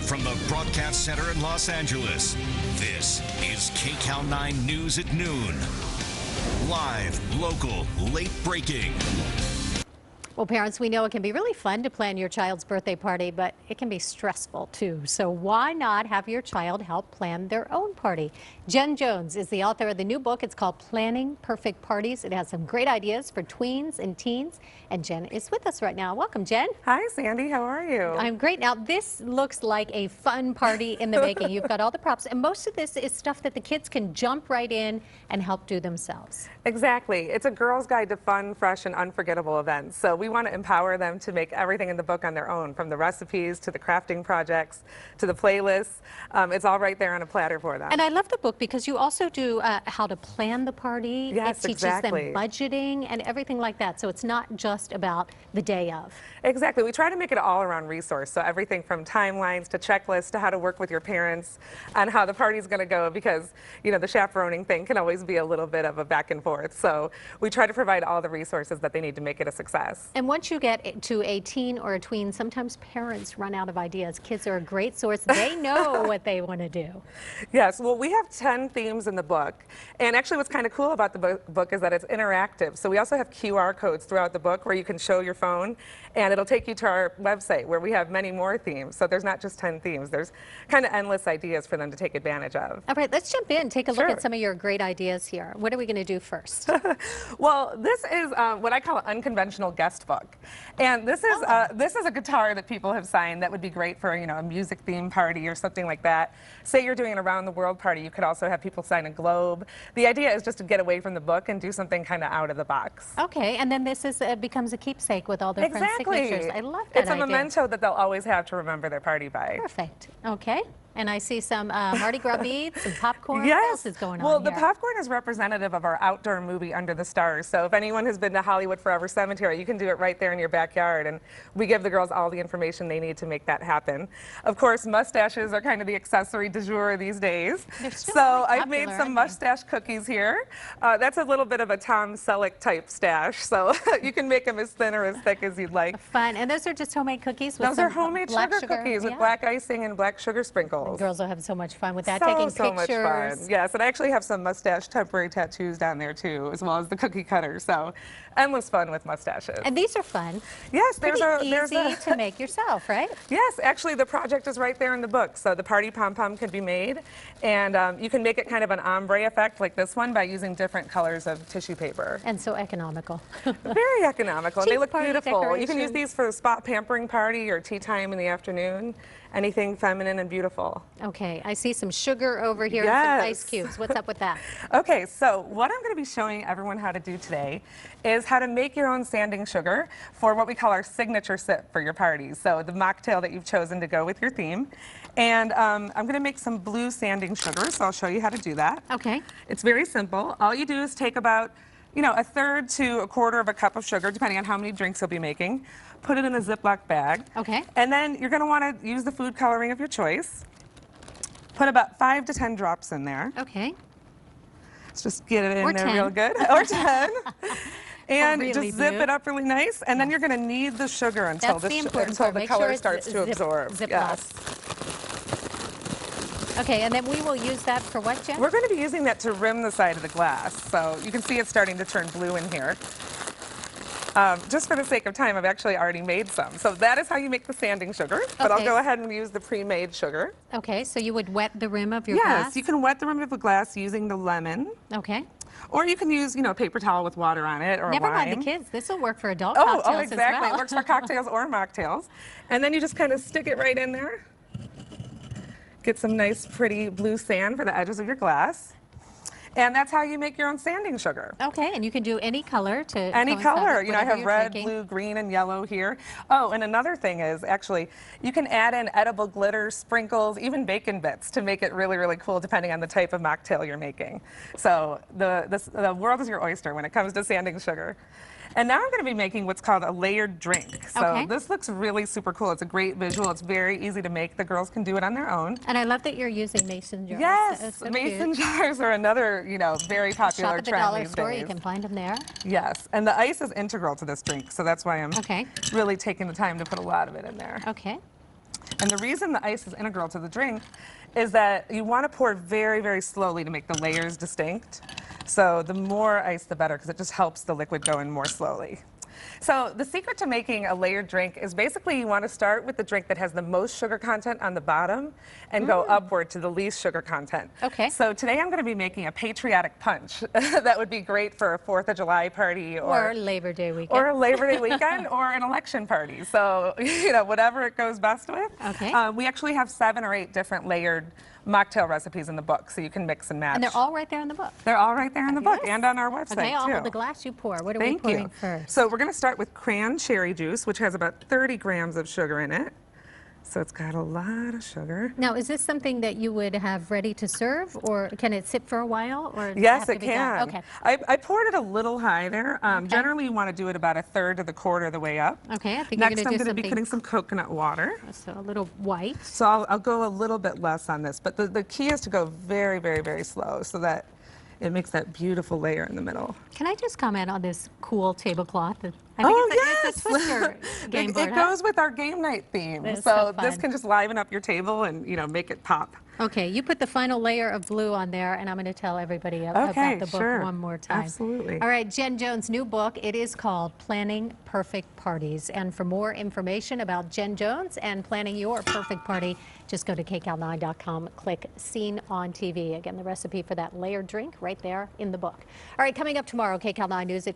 from the Broadcast Center in Los Angeles, this is KCAL-9 News at Noon. Live, local, late breaking. Well, parents, we know it can be really fun to plan your child's birthday party, but it can be stressful too. So why not have your child help plan their own party? Jen Jones is the author of the new book. It's called Planning Perfect Parties. It has some great ideas for tweens and teens. And Jen is with us right now. Welcome, Jen. Hi, Sandy. How are you? I'm great. Now, this looks like a fun party in the making. You've got all the props, and most of this is stuff that the kids can jump right in and help do themselves. Exactly. It's a girl's guide to fun, fresh, and unforgettable events. So we want to empower them to make everything in the book on their own, from the recipes to the crafting projects to the playlists. It's all right there on a platter for them. And I love the book because you also do how to plan the party. Yes, it teaches exactly. them budgeting and everything like that. So it's not just about the day of. Exactly. We try to make it an all-around resource. So everything from timelines to checklists to how to work with your parents on how the party's going to go, because, you know, the chaperoning thing can always be a little bit of a back and forth. So we try to provide all the resources that they need to make it a success. And once you get to a teen or a tween, sometimes parents run out of ideas. Kids are a great source. They know what they want to do. Yes. Well, we have 10 themes in the book. And actually what's kind of cool about the book is that it's interactive. So we also have QR codes throughout the book where you can show your phone, and it'll take you to our website where we have many more themes. So there's not just 10 themes. There's kind of endless ideas for them to take advantage of. All right, let's jump in. Take a look Sure. at some of your great ideas here. What are we going to do first? Well, this is what I call an unconventional guest book. And this is a guitar that people have signed that would be great for, you know, a music theme party or something like that. Say you're doing an around the world party, you could also have people sign a globe. The idea is just to get away from the book and do something kind of out of the box. Okay, and then this is becomes a keepsake with all their friends' signatures. I love that It's a idea. memento that they'll always have to remember their party by. Perfect. Okay. And I see some Mardi Gras beads, some popcorn. Yes. What else is going on Well, here? the popcorn is representative of our outdoor movie Under the Stars. So if anyone has been to Hollywood Forever Cemetery, you can do it right there in your backyard. And we give the girls all the information they need to make that happen. Of course, mustaches are kind of the accessory du jour these days. They're still So really I've made popular, some aren't they? mustache cookies here. That's a little bit of a Tom Selleck type stash. So you can make them as thin or as thick as you'd like. Fun. And those are just homemade cookies with Those are some homemade black sugar cookies with Yeah. black icing and black sugar sprinkles. The girls will have so much fun with that, So taking much pictures. fun. Yes, and I actually have some mustache temporary tattoos down there too, as well as the cookie cutter. So endless fun with mustaches. And these are fun. Yes, Pretty easy to make yourself, right? Yes, actually the project is right there in the book. So the party pom-pom can be made, and you can make it kind of an ombre effect like this one by using different colors of tissue paper. And so economical. Very economical, and they Cheap look party beautiful. You can use decorations. these for a spot pampering party or tea time in the afternoon. Anything feminine and beautiful. Okay, I see some sugar over here and Yes. some ice cubes. What's up with that? Okay, so what I'm going to be showing everyone how to do today is how to make your own sanding sugar for what we call our signature sip for your parties. So the mocktail that you've chosen to go with your theme. And I'm going to make some blue sanding sugar, so I'll show you how to do that. Okay. It's very simple. All you do is take about, you know, a third to a quarter of a cup of sugar, depending on how many drinks you'll be making. Put it in a Ziploc bag. Okay. And then you're going to want to use the food coloring of your choice. Put about 5 to 10 drops in there. Okay. Let's just get it in Or there 10. real good. Or 10. And really just zip blue. it up really nice. And then you're going to knead the sugar until That's the important part. the Make color sure it's starts to absorb. Ziploc. Yes. Okay, and then we will use that for what, Jen? We're going to be using that to rim the side of the glass. So you can see it's starting to turn blue in here. Just for the sake of time, I've actually already made some. So that is how you make the sanding sugar. But I'll Okay. go ahead and use the pre-made sugar. Okay, so you would wet the rim of your Yes, glass? you can wet the rim of a glass using the lemon. Okay. Or you can use, you know, a paper towel with water on it or Never a wine. mind the kids. This will work for adult Oh, cocktails exactly. as well. It works for cocktails or mocktails. And then you just kind of stick it right in there. Get some nice, pretty blue sand for the edges of your glass. And that's how you make your own sanding sugar. Okay, and you can do any color to Any coincide color. with You know, I whatever have you're red, drinking. blue, green, and yellow here. Oh, and another thing is actually you can add in edible glitter, sprinkles, even bacon bits to make it really, really cool depending on the type of mocktail you're making. So the world is your oyster when it comes to sanding sugar. And now I'm going to be making what's called a layered drink. So Okay. this looks really super cool. It's a great visual. It's very easy to make. The girls can do it on their own. And I love that you're using mason jars. Yes, That's so mason cute. jars are another, you know, very popular Shop at the trend dollar these store. days. You can find them there. Yes, and the ice is integral to this drink, so that's why I'm Okay. really taking the time to put a lot of it in there. Okay. And the reason the ice is integral to the drink is that you want to pour very, very slowly to make the layers distinct. So the more ice, the better, because it just helps the liquid go in more slowly. So the secret to making a layered drink is basically you want to start with the drink that has the most sugar content on the bottom and go upward to the least sugar content. Okay. So today I'm going to be making a patriotic punch. That would be great for a 4th of July party or Labor Day weekend. Or a Labor Day weekend or an election party. So, you know, whatever it goes best with. Okay. We actually have 7 or 8 different layered mocktail recipes in the book, so you can mix and match. And they're all right there in the book. They're all right there in the book and on our website, okay, I'll too. hold the glass you pour. What are Thank we pouring you. first? So we're going to start with cran cherry juice, which has about 30 grams of sugar in it. So it's got a lot of sugar. Now, is this something that you would have ready to serve, or can it sit for a while? Or does Yes, have it to be done? can. Okay. I poured it a little high there. Generally, you want to do it about 1/3 to 1/4 of the way up. Okay, I think Next, you're I'm going to do going to be something. putting some coconut water. So a little white. So I'll go a little bit less on this, but the key is to go very, very, very slow so that it makes that beautiful layer in the middle. Can I just comment on this cool tablecloth? I think it's a Twister game board. It goes with our game night theme. It's So so this fun. can just liven up your table and, you know, make it pop. Okay, you put the final layer of blue on there, and I'm going to tell everybody about the book sure. one more time. Absolutely. All right, Jen Jones' new book, it is called Planning Perfect Parties. And for more information about Jen Jones and planning your perfect party, just go to KCAL9.com, click Seen on TV. Again, the recipe for that layered drink right there in the book. All right, coming up tomorrow, KCAL 9 News at